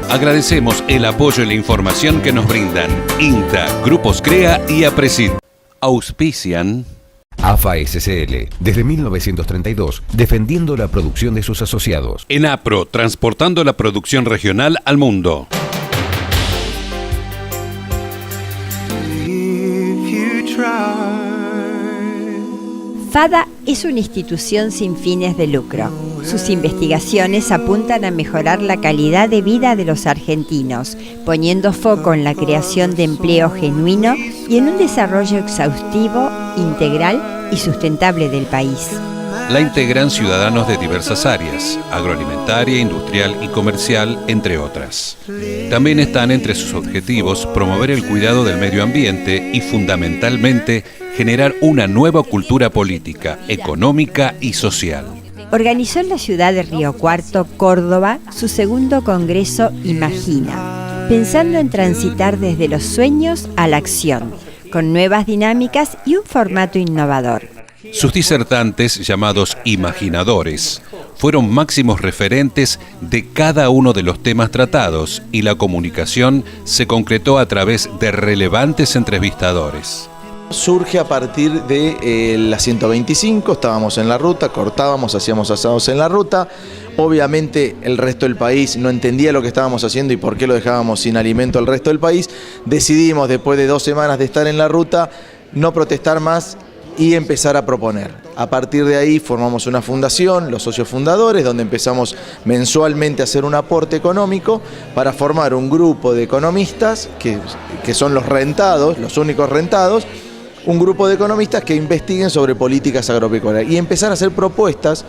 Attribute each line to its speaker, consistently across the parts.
Speaker 1: Agradecemos el apoyo y la información que nos brindan INTA, Grupos CREA y APRESID. Auspician
Speaker 2: AFA SCL, desde 1932, defendiendo la producción de sus asociados.
Speaker 1: ENAPRO, transportando la producción regional al mundo.
Speaker 3: FADA es una institución sin fines de lucro. Sus investigaciones apuntan a mejorar la calidad de vida de los argentinos, poniendo foco en la creación de empleo genuino y en un desarrollo exhaustivo, integral y sustentable del país.
Speaker 1: La integran ciudadanos de diversas áreas, agroalimentaria, industrial y comercial, entre otras. También están entre sus objetivos promover el cuidado del medio ambiente y, fundamentalmente, generar una nueva cultura política, económica y social.
Speaker 3: Organizó en la ciudad de Río Cuarto, Córdoba, su segundo congreso Imagina, pensando en transitar desde los sueños a la acción, con nuevas dinámicas y un formato innovador.
Speaker 1: Sus disertantes, llamados imaginadores, fueron máximos referentes de cada uno de los temas tratados y la comunicación se concretó a través de relevantes entrevistadores.
Speaker 4: Surge a partir de la 125, estábamos en la ruta, cortábamos, hacíamos asados en la ruta. Obviamente el resto del país no entendía lo que estábamos haciendo y por qué lo dejábamos sin alimento al resto del país. Decidimos, después de 2 semanas de estar en la ruta, no protestar más y empezar a proponer. A partir de ahí formamos una fundación, los socios fundadores, donde empezamos mensualmente a hacer un aporte económico para formar un grupo de economistas, que son los rentados, los únicos rentados, un grupo de economistas que investiguen sobre políticas agropecuarias y empezar a hacer propuestas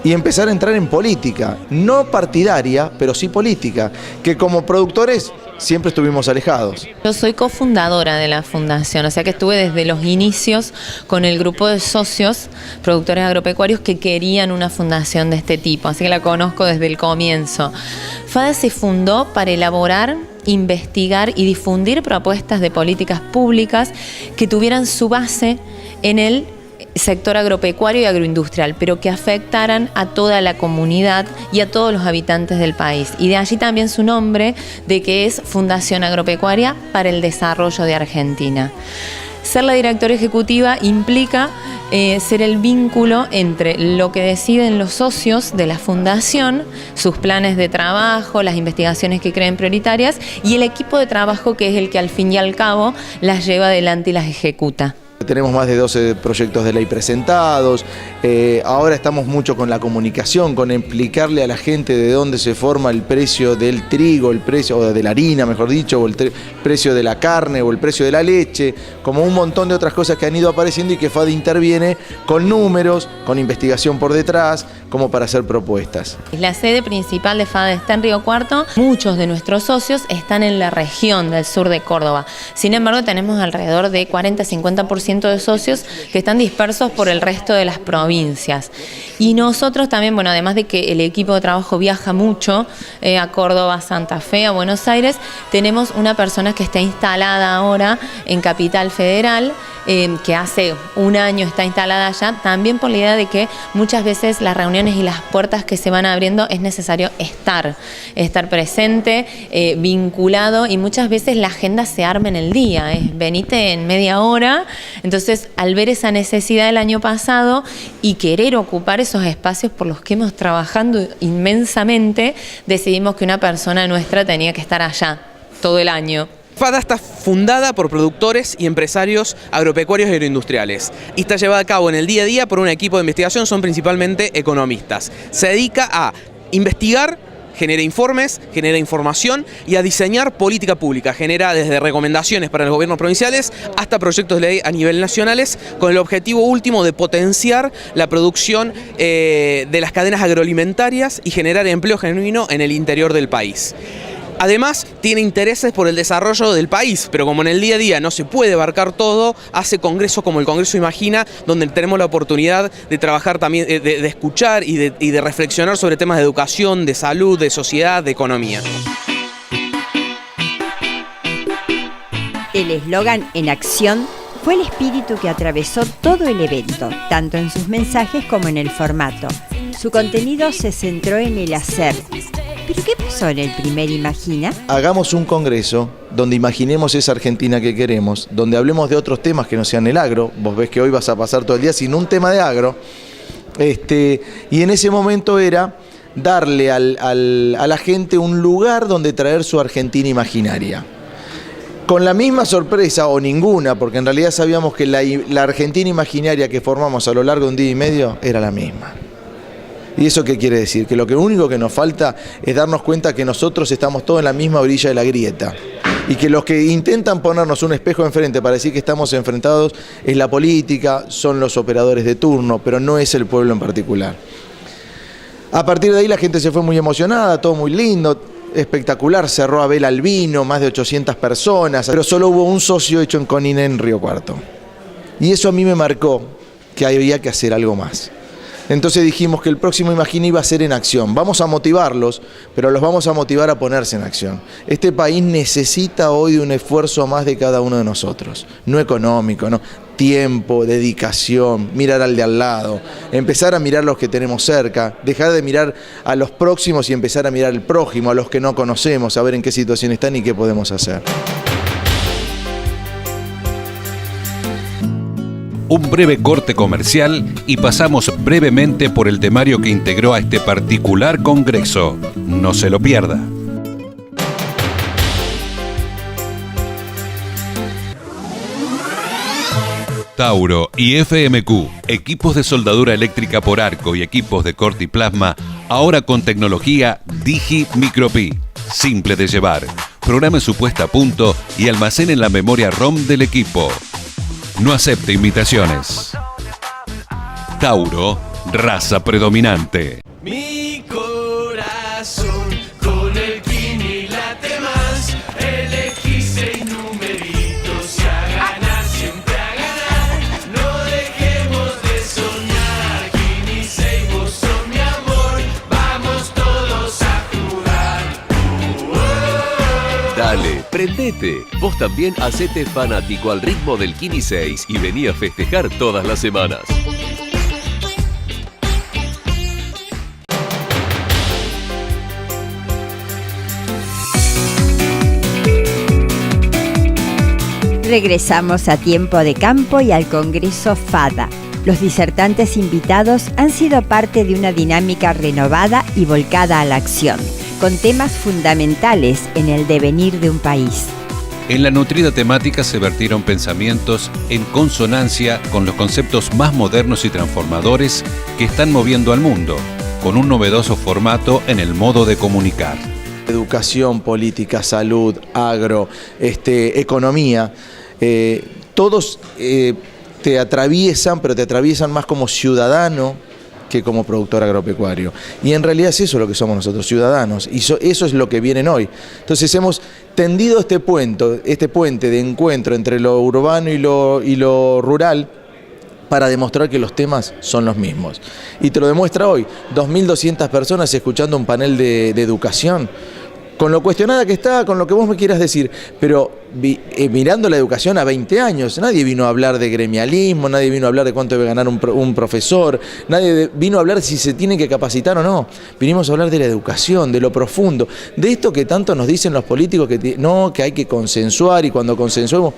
Speaker 4: y empezar a entrar en política, no partidaria, pero sí política, que como productores siempre estuvimos alejados.
Speaker 5: Yo soy cofundadora de la fundación, o sea que estuve desde los inicios con el grupo de socios, productores agropecuarios que querían una fundación de este tipo, así que la conozco desde el comienzo. FADA se fundó para elaborar, investigar y difundir propuestas de políticas públicas que tuvieran su base en el sector agropecuario y agroindustrial, pero que afectaran a toda la comunidad y a todos los habitantes del país. Y de allí también su nombre de que es Fundación Agropecuaria para el Desarrollo de Argentina. Ser la directora ejecutiva implica ser el vínculo entre lo que deciden los socios de la fundación, sus planes de trabajo, las investigaciones que creen prioritarias y el equipo de trabajo que es el que al fin y al cabo las lleva adelante y las ejecuta.
Speaker 4: Tenemos más de 12 proyectos de ley presentados, ahora estamos mucho con la comunicación, con explicarle a la gente de dónde se forma el precio del trigo, el precio o de la harina, mejor dicho, o el precio de la carne o el precio de la leche, como un montón de otras cosas que han ido apareciendo y que FADA interviene con números, con investigación por detrás, como para hacer propuestas.
Speaker 5: La sede principal de FADA está en Río Cuarto, muchos de nuestros socios están en la región del sur de Córdoba, sin embargo tenemos alrededor de 40-50% de socios que están dispersos por el resto de las provincias. Y nosotros también, bueno, además de que el equipo de trabajo viaja mucho a Córdoba, a Santa Fe, a Buenos Aires, tenemos una persona que está instalada ahora en Capital Federal, que hace un año está instalada allá, también por la idea de que muchas veces las reuniones y las puertas que se van abriendo es necesario estar presente, vinculado, y muchas veces la agenda se arma en el día, venite en media hora. Entonces, al ver esa necesidad el año pasado y querer ocupar esos espacios por los que hemos trabajado inmensamente, decidimos que una persona nuestra tenía que estar allá todo el año.
Speaker 6: FADA está fundada por productores y empresarios agropecuarios y agroindustriales y está llevada a cabo en el día a día por un equipo de investigación, son principalmente economistas. Se dedica a investigar, genera informes, genera información y a diseñar política pública. Genera desde recomendaciones para los gobiernos provinciales hasta proyectos de ley a nivel nacionales con el objetivo último de potenciar la producción de las cadenas agroalimentarias y generar empleo genuino en el interior del país. Además, tiene intereses por el desarrollo del país, pero como en el día a día no se puede abarcar todo, hace congresos como el Congreso Imagina, donde tenemos la oportunidad de trabajar también, de escuchar y de reflexionar sobre temas de educación, de salud, de sociedad, de economía.
Speaker 3: El eslogan "En acción" fue el espíritu que atravesó todo el evento, tanto en sus mensajes como en el formato. Su contenido se centró en el hacer, ¿Pero qué pasó en el primer Imagina?
Speaker 4: Hagamos un congreso donde imaginemos esa Argentina que queremos, donde hablemos de otros temas que no sean el agro. Vos ves que hoy vas a pasar todo el día sin un tema de agro. Y en ese momento era darle a la gente un lugar donde traer su Argentina imaginaria. Con la misma sorpresa, o ninguna, porque en realidad sabíamos que la Argentina imaginaria que formamos a lo largo de un día y medio era la misma. ¿Y eso qué quiere decir? Que lo único que nos falta es darnos cuenta que nosotros estamos todos en la misma orilla de la grieta. Y que los que intentan ponernos un espejo enfrente para decir que estamos enfrentados es la política, son los operadores de turno, pero no es el pueblo en particular. A partir de ahí la gente se fue muy emocionada, todo muy lindo, espectacular, cerró Abel Albino, más de 800 personas, pero solo hubo un socio hecho en Coniné en Río Cuarto. Y eso a mí me marcó que había que hacer algo más. Entonces dijimos que el próximo Imagina iba a ser en acción. Vamos a motivarlos, pero los vamos a motivar a ponerse en acción. Este país necesita hoy de un esfuerzo más de cada uno de nosotros. No económico, no. Tiempo, dedicación, mirar al de al lado, empezar a mirar los que tenemos cerca, dejar de mirar a los próximos y empezar a mirar al prójimo, a los que no conocemos, a ver en qué situación están y qué podemos hacer.
Speaker 1: Un breve corte comercial y pasamos brevemente por el temario que integró a este particular congreso. No se lo pierda. Tauro y FMQ, equipos de soldadura eléctrica por arco y equipos de corte y plasma, ahora con tecnología Digi Micropi. Simple de llevar. Programe su puesta a punto y almacenen la memoria ROM del equipo. No acepte invitaciones. Tauro, raza predominante.
Speaker 7: Mi corazón con el Kini late más. Elegí 6 numeritos y a ganar, siempre a ganar. No dejemos de soñar. Kini 6, vos sos mi amor. Vamos todos a jugar.
Speaker 8: Dale, prendete. Vos también hacete fanático al ritmo del Kini 6 y vení a festejar todas las semanas.
Speaker 3: Regresamos a Tiempo de Campo y al Congreso FADA. Los disertantes invitados han sido parte de una dinámica renovada y volcada a la acción, con temas fundamentales en el devenir de un país.
Speaker 1: En la nutrida temática se vertieron pensamientos en consonancia con los conceptos más modernos y transformadores que están moviendo al mundo, con un novedoso formato en el modo de comunicar.
Speaker 4: Educación, política, salud, agro, economía, todos te atraviesan, pero te atraviesan más como ciudadano que como productor agropecuario. Y en realidad es eso lo que somos nosotros, ciudadanos, y eso es lo que vienen hoy. Entonces hemos tendido este puente de encuentro entre lo urbano y lo rural para demostrar que los temas son los mismos. Y te lo demuestra hoy, 2.200 personas escuchando un panel de educación, con lo cuestionada que está, con lo que vos me quieras decir, pero mirando la educación a 20 años, nadie vino a hablar de gremialismo, nadie vino a hablar de cuánto debe ganar un profesor, nadie vino a hablar si se tiene que capacitar o no. Vinimos a hablar de la educación, de lo profundo, de esto que tanto nos dicen los políticos que hay que consensuar, y cuando consensuemos.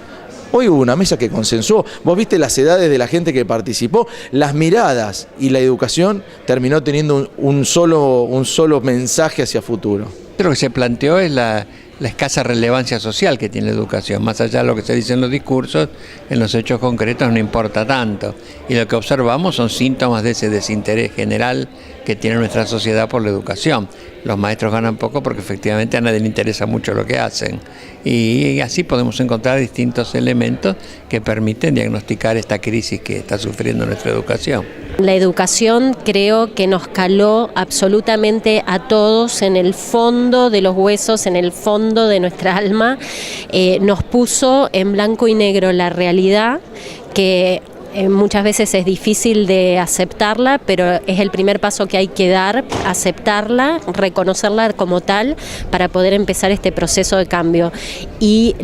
Speaker 4: Hoy hubo una mesa que consensuó, vos viste las edades de la gente que participó, las miradas, y la educación terminó teniendo un solo mensaje hacia futuro.
Speaker 9: Lo que se planteó es la escasa relevancia social que tiene la educación. Más allá de lo que se dice en los discursos, en los hechos concretos no importa tanto. Y lo que observamos son síntomas de ese desinterés general que tiene nuestra sociedad por la educación. Los maestros ganan poco porque efectivamente a nadie le interesa mucho lo que hacen. Y así podemos encontrar distintos elementos que permiten diagnosticar esta crisis que está sufriendo nuestra educación.
Speaker 10: La educación creo que nos caló absolutamente a todos en el fondo de los huesos, en el fondo de nuestra alma. Nos puso en blanco y negro la realidad que muchas veces es difícil de aceptarla, pero es el primer paso que hay que dar, aceptarla, reconocerla como tal para poder empezar este proceso de cambio. Y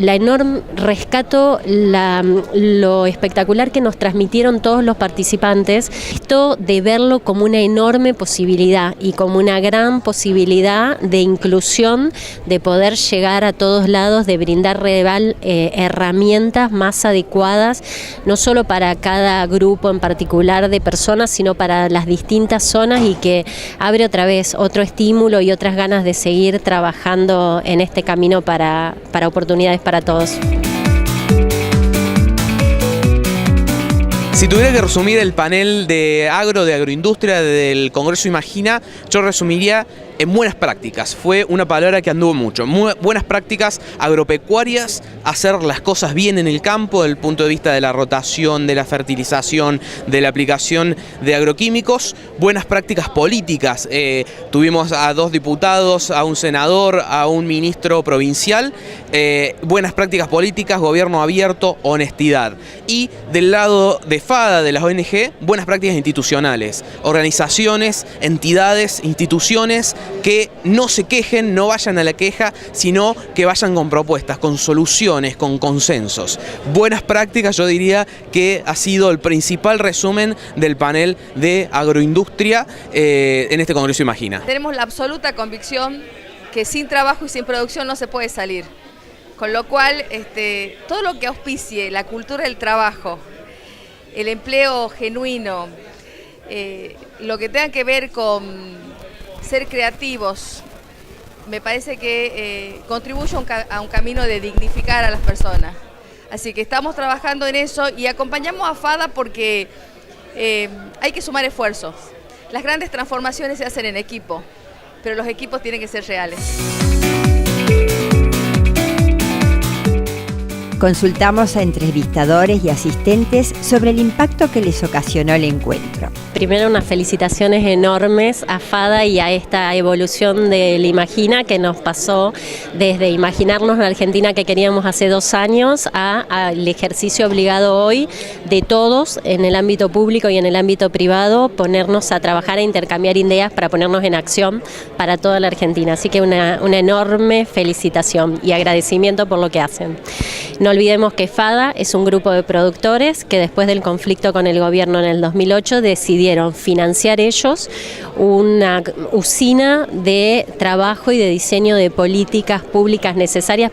Speaker 10: rescato lo espectacular que nos transmitieron todos los participantes, esto de verlo como una enorme posibilidad y como una gran posibilidad de inclusión, de poder llegar a todos lados, de brindar herramientas más adecuadas, no solo para cada grupo en particular de personas, sino para las distintas zonas, y que abre otra vez otro estímulo y otras ganas de seguir trabajando en este camino para oportunidades para todos.
Speaker 6: Si tuviera que resumir el panel de agroindustria del Congreso Imagina, yo resumiría en buenas prácticas. Fue una palabra que anduvo mucho. Buenas prácticas agropecuarias, hacer las cosas bien en el campo, desde el punto de vista de la rotación, de la fertilización, de la aplicación de agroquímicos. Buenas prácticas políticas. Tuvimos a 2 diputados, a un senador, a un ministro provincial. Buenas prácticas políticas, gobierno abierto, honestidad. Y del lado de FADA, de las ONG, buenas prácticas institucionales. Organizaciones, entidades, instituciones que no se quejen, no vayan a la queja, sino que vayan con propuestas, con soluciones, con consensos. Buenas prácticas, yo diría que ha sido el principal resumen del panel de agroindustria en este Congreso Imagina.
Speaker 11: Tenemos la absoluta convicción que sin trabajo y sin producción no se puede salir. Con lo cual, todo lo que auspicie la cultura del trabajo, el empleo genuino, lo que tenga que ver con ser creativos, me parece que contribuye a un camino de dignificar a las personas. Así que estamos trabajando en eso y acompañamos a FADA porque hay que sumar esfuerzos. Las grandes transformaciones se hacen en equipo, pero los equipos tienen que ser reales.
Speaker 3: Consultamos a entrevistadores y asistentes sobre el impacto que les ocasionó el encuentro.
Speaker 10: Primero, unas felicitaciones enormes a FADA y a esta evolución del Imagina que nos pasó desde imaginarnos la Argentina que queríamos hace 2 años al ejercicio obligado hoy de todos en el ámbito público y en el ámbito privado, ponernos a trabajar e intercambiar ideas para ponernos en acción para toda la Argentina. Así que una enorme felicitación y agradecimiento por lo que hacen. No olvidemos que FADA es un grupo de productores que después del conflicto con el gobierno en el 2008 decidieron financiar ellos una usina de trabajo y de diseño de políticas públicas necesarias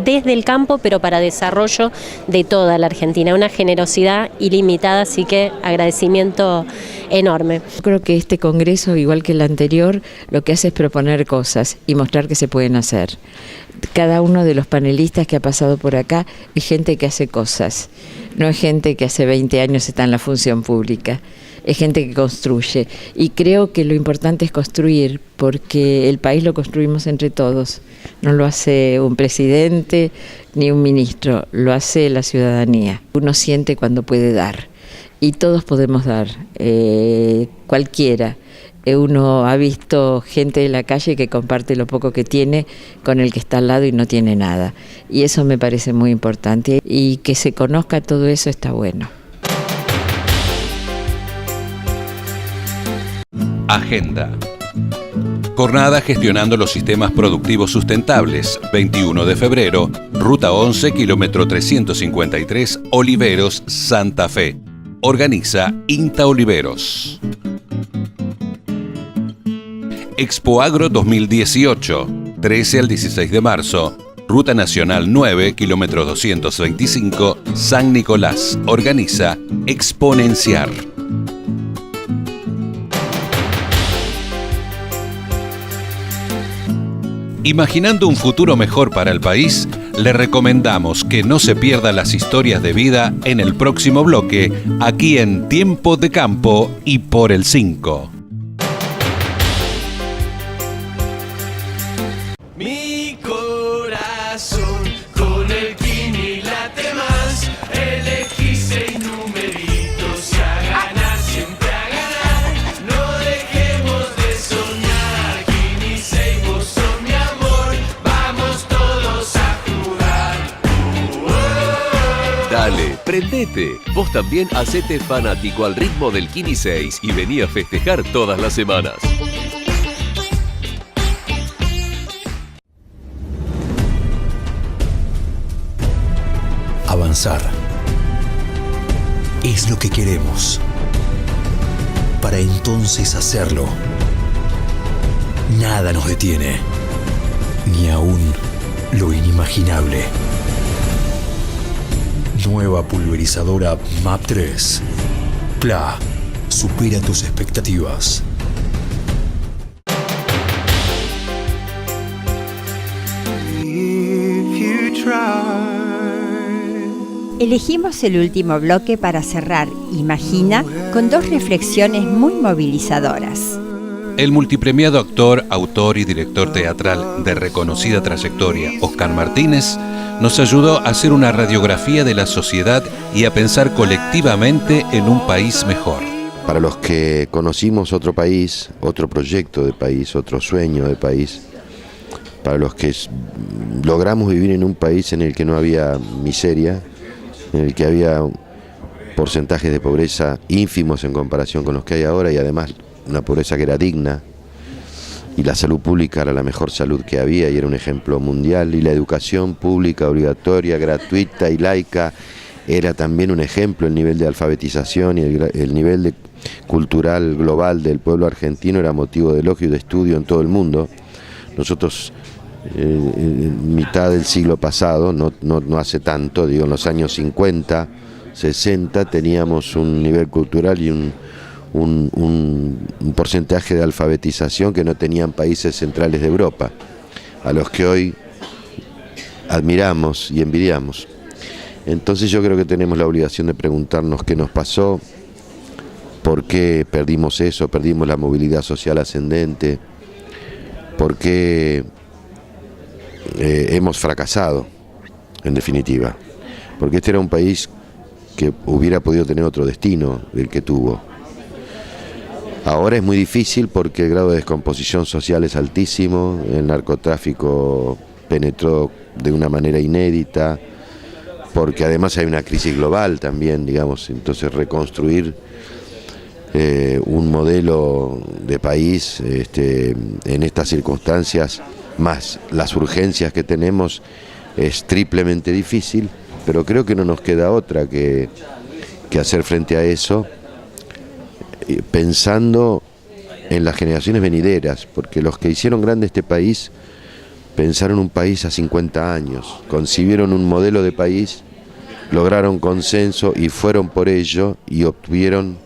Speaker 10: desde el campo, pero para desarrollo de toda la Argentina. Una generosidad ilimitada, así que agradecimiento enorme.
Speaker 12: Creo que este congreso, igual que el anterior, lo que hace es proponer cosas y mostrar que se pueden hacer. Cada uno de los panelistas que ha pasado por acá es gente que hace cosas, no es gente que hace 20 años está en la función pública, es gente que construye. Y creo que lo importante es construir, porque el país lo construimos entre todos. No lo hace un presidente ni un ministro, lo hace la ciudadanía. Uno siente cuando puede dar, y todos podemos dar, cualquiera. Uno ha visto gente de la calle que comparte lo poco que tiene con el que está al lado y no tiene nada. Y eso me parece muy importante. Y que se conozca todo eso está bueno.
Speaker 1: Agenda. Jornada gestionando los sistemas productivos sustentables. 21 de febrero, Ruta 11, kilómetro 353, Oliveros, Santa Fe. Organiza INTA Oliveros. Expo Agro 2018, 13 al 16 de marzo, Ruta Nacional 9, kilómetro 225, San Nicolás. Organiza Exponenciar. Imaginando un futuro mejor para el país, le recomendamos que no se pierda las historias de vida en el próximo bloque, aquí en Tiempo de Campo y por el 5.
Speaker 7: Mi corazón con el Kini late más. Elegí 6 numeritos y a ganar, siempre a ganar. No dejemos de soñar. Kini 6, vos sos mi amor. Vamos todos a jugar.
Speaker 8: Dale, Prendete, vos también hacete fanático al ritmo del Kini 6 y vení a festejar todas las semanas.
Speaker 13: Avanzar es lo que queremos, para entonces hacerlo. Nada nos detiene, ni aún lo inimaginable. Nueva pulverizadora MAP 3. PLA supera tus expectativas.
Speaker 3: Elegimos el último bloque para cerrar Imagina con dos reflexiones muy movilizadoras.
Speaker 1: El multipremiado actor, autor y director teatral de reconocida trayectoria, Oscar Martínez, nos ayudó a hacer una radiografía de la sociedad y a pensar colectivamente en un país mejor.
Speaker 14: Para los que conocimos otro país, otro proyecto de país, otro sueño de país, para los que logramos vivir en un país en el que no había miseria, en el que había porcentajes de pobreza ínfimos en comparación con los que hay ahora y además una pobreza que era digna, y la salud pública era la mejor salud que había y era un ejemplo mundial, y la educación pública obligatoria, gratuita y laica era también un ejemplo. El nivel de alfabetización y el nivel cultural global del pueblo argentino era motivo de elogio y de estudio en todo el mundo. Nosotros en mitad del siglo pasado, no hace tanto, digo en los años 50, 60, teníamos un nivel cultural y un porcentaje de alfabetización que no tenían países centrales de Europa, a los que hoy admiramos y envidiamos. Entonces yo creo que tenemos la obligación de preguntarnos qué nos pasó, por qué perdimos eso, perdimos la movilidad social ascendente, por qué hemos fracasado, en definitiva, porque este era un país que hubiera podido tener otro destino del que tuvo. Ahora es muy difícil porque el grado de descomposición social es altísimo, el narcotráfico penetró de una manera inédita, porque además hay una crisis global también, digamos, entonces reconstruir un modelo de país en estas circunstancias, más las urgencias que tenemos, es triplemente difícil, pero creo que no nos queda otra que hacer frente a eso, pensando en las generaciones venideras, porque los que hicieron grande este país pensaron un país a 50 años, concibieron un modelo de país, lograron consenso y fueron por ello y obtuvieron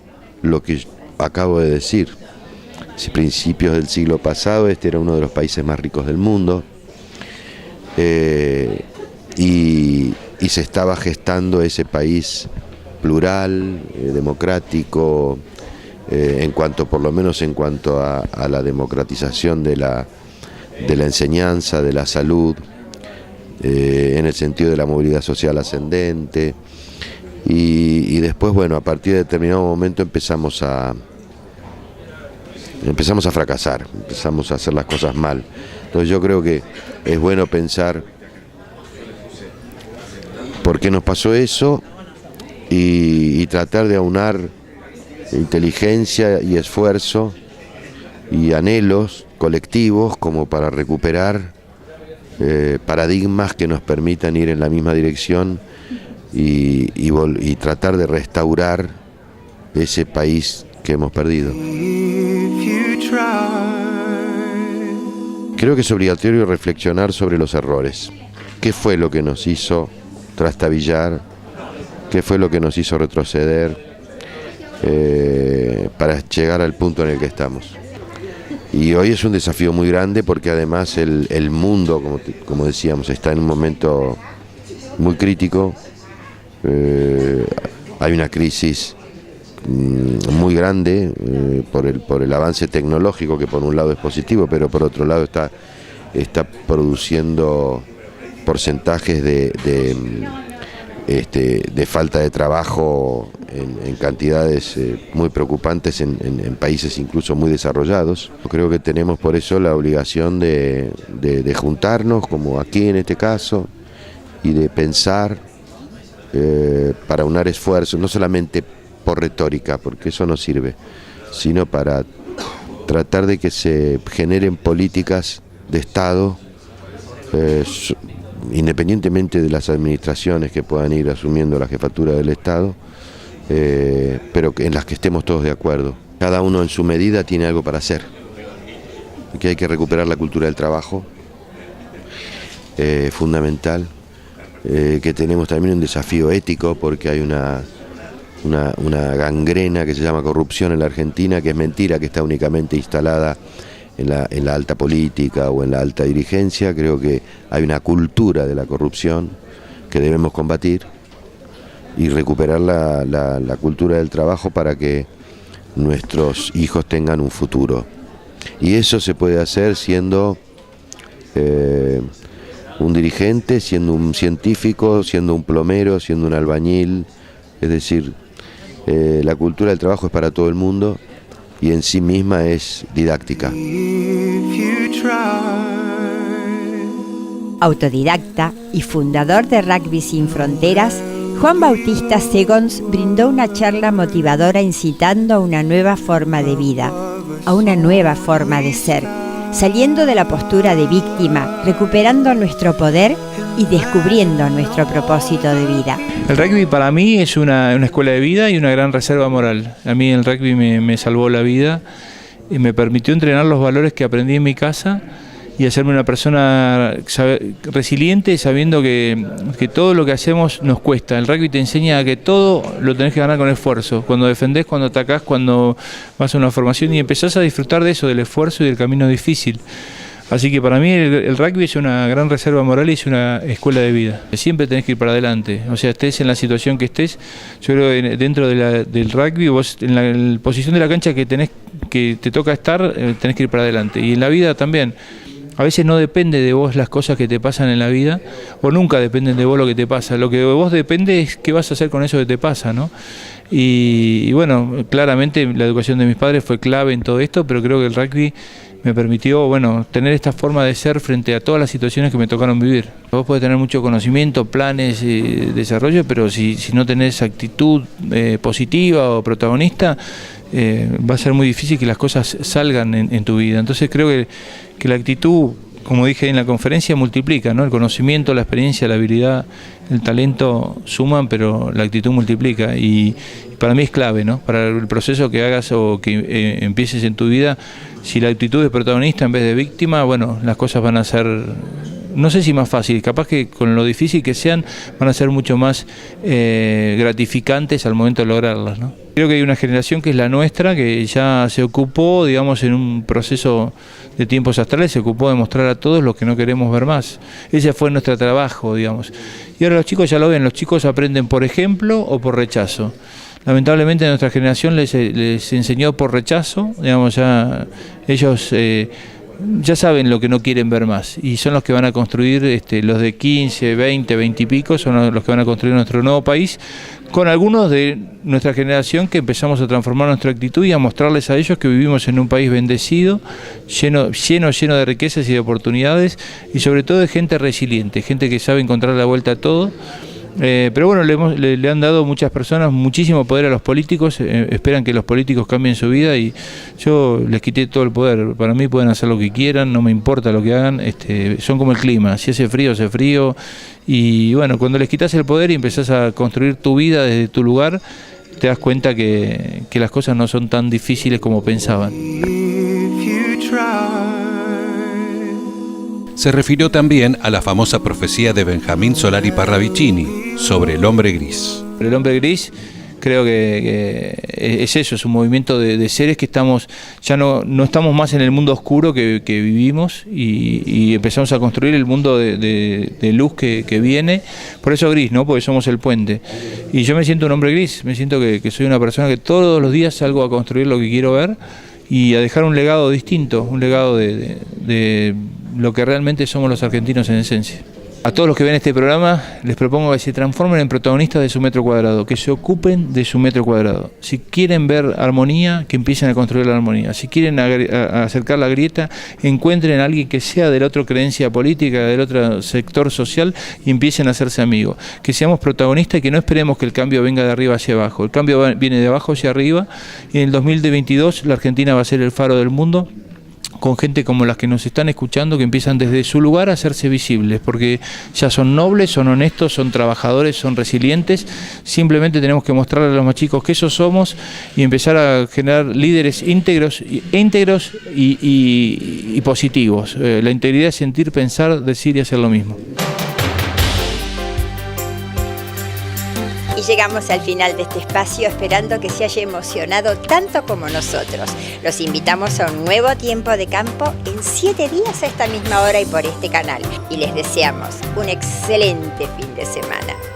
Speaker 14: lo que acabo de decir. A principios del siglo pasado este era uno de los países más ricos del mundo, y se estaba gestando ese país plural, democrático, por lo menos en cuanto a la democratización de la enseñanza, de la salud, en el sentido de la movilidad social ascendente, y después, bueno, a partir de determinado momento empezamos a fracasar, empezamos a hacer las cosas mal. Entonces yo creo que es bueno pensar por qué nos pasó eso y tratar de aunar inteligencia y esfuerzo y anhelos colectivos como para recuperar paradigmas que nos permitan ir en la misma dirección y tratar de restaurar ese país que hemos perdido. Creo que es obligatorio reflexionar sobre los errores. ¿Qué fue lo que nos hizo trastabillar? ¿Qué fue lo que nos hizo retroceder para llegar al punto en el que estamos? Y hoy es un desafío muy grande porque además el mundo, como decíamos, está en un momento muy crítico. Hay una crisis muy grande por el avance tecnológico, que por un lado es positivo, pero por otro lado está produciendo porcentajes de falta de trabajo en cantidades muy preocupantes en países incluso muy desarrollados. Creo que tenemos por eso la obligación de juntarnos, como aquí en este caso, y de pensar para unar esfuerzos, no solamente por retórica, porque eso no sirve, sino para tratar de que se generen políticas de Estado, independientemente de las administraciones que puedan ir asumiendo la jefatura del Estado, pero en las que estemos todos de acuerdo. Cada uno en su medida tiene algo para hacer, que hay que recuperar la cultura del trabajo, fundamental, que tenemos también un desafío ético porque hay una gangrena que se llama corrupción en la Argentina, que es mentira que está únicamente instalada en la alta política o en la alta dirigencia. Creo que hay una cultura de la corrupción que debemos combatir y recuperar la cultura del trabajo para que nuestros hijos tengan un futuro. Y eso se puede hacer siendo un dirigente, siendo un científico, siendo un plomero, siendo un albañil. Es decir, la cultura del trabajo es para todo el mundo y en sí misma es didáctica.
Speaker 3: Autodidacta y fundador de Rugby Sin Fronteras, Juan Bautista Segons brindó una charla motivadora incitando a una nueva forma de vida, a una nueva forma de ser, saliendo de la postura de víctima, recuperando nuestro poder y descubriendo nuestro propósito de vida.
Speaker 15: El rugby para mí es una escuela de vida y una gran reserva moral. A mí el rugby me salvó la vida y me permitió entrenar los valores que aprendí en mi casa y hacerme una persona resiliente, sabiendo que todo lo que hacemos nos cuesta. El rugby te enseña que todo lo tenés que ganar con esfuerzo, cuando defendés, cuando atacás, cuando vas a una formación, y empezás a disfrutar de eso, del esfuerzo y del camino difícil. Así que para mí el rugby es una gran reserva moral y es una escuela de vida. Siempre tenés que ir para adelante, o sea, estés en la situación que estés. Yo creo que dentro del rugby, vos en la posición de la cancha que te toca estar, tenés que ir para adelante. Y en la vida también. A veces no depende de vos las cosas que te pasan en la vida, o nunca dependen de vos lo que te pasa. Lo que de vos depende es qué vas a hacer con eso que te pasa, ¿no? Y bueno, claramente la educación de mis padres fue clave en todo esto, pero creo que el rugby me permitió, bueno, tener esta forma de ser frente a todas las situaciones que me tocaron vivir. Vos podés tener mucho conocimiento, planes, desarrollo, pero si no tenés actitud positiva o protagonista, va a ser muy difícil que las cosas salgan en tu vida. Entonces creo que la actitud, como dije en la conferencia, multiplica, ¿no? El conocimiento, la experiencia, la habilidad, el talento suman, pero la actitud multiplica, y para mí es clave, ¿no? Para el proceso que hagas o que empieces en tu vida, si la actitud es protagonista en vez de víctima, bueno, las cosas van a ser, no sé si más fáciles, capaz que con lo difícil que sean, van a ser mucho más gratificantes al momento de lograrlas, ¿no? Creo que hay una generación que es la nuestra, que ya se ocupó, digamos, en un proceso de tiempos astrales, se ocupó de mostrar a todos lo que no queremos ver más. Ese fue nuestro trabajo, digamos. Y ahora los chicos ya lo ven, los chicos aprenden por ejemplo o por rechazo. Lamentablemente a nuestra generación les enseñó por rechazo, digamos, ya ellos ya saben lo que no quieren ver más, y son los que van a construir, los de 15, 20, 20 y pico, son los que van a construir nuestro nuevo país, con algunos de nuestra generación que empezamos a transformar nuestra actitud y a mostrarles a ellos que vivimos en un país bendecido, lleno de riquezas y de oportunidades, y sobre todo de gente resiliente, gente que sabe encontrar la vuelta a todo. Pero bueno, le han dado muchas personas muchísimo poder a los políticos, esperan que los políticos cambien su vida, y yo les quité todo el poder. Para mí pueden hacer lo que quieran, no me importa lo que hagan, son como el clima, si hace frío, y bueno, cuando les quitas el poder y empezás a construir tu vida desde tu lugar, te das cuenta que las cosas no son tan difíciles como pensaban.
Speaker 1: Se refirió también a la famosa profecía de Benjamín Solari Parravicini sobre el hombre gris.
Speaker 15: El hombre gris creo que es eso, es un movimiento de seres que estamos, ya no estamos más en el mundo oscuro que vivimos, y empezamos a construir el mundo de luz que viene. Por eso gris, ¿no? Porque somos el puente. Y yo me siento un hombre gris, me siento que soy una persona que todos los días salgo a construir lo que quiero ver y a dejar un legado distinto, un legado de lo que realmente somos los argentinos en esencia. A todos los que ven este programa les propongo que se transformen en protagonistas de su metro cuadrado, que se ocupen de su metro cuadrado. Si quieren ver armonía, que empiecen a construir la armonía. Si quieren acercar la grieta, encuentren a alguien que sea de la otra creencia política, del otro sector social y empiecen a hacerse amigos. Que seamos protagonistas y que no esperemos que el cambio venga de arriba hacia abajo. El cambio viene de abajo hacia arriba y en el 2022 la Argentina va a ser el faro del mundo, con gente como las que nos están escuchando, que empiezan desde su lugar a hacerse visibles, porque ya son nobles, son honestos, son trabajadores, son resilientes. Simplemente tenemos que mostrarle a los más chicos que eso somos y empezar a generar líderes íntegros y positivos. La integridad es sentir, pensar, decir y hacer lo mismo.
Speaker 3: Y llegamos al final de este espacio, esperando que se haya emocionado tanto como nosotros. Los invitamos a un nuevo Tiempo de Campo en 7 días a esta misma hora y por este canal. Y les deseamos un excelente fin de semana.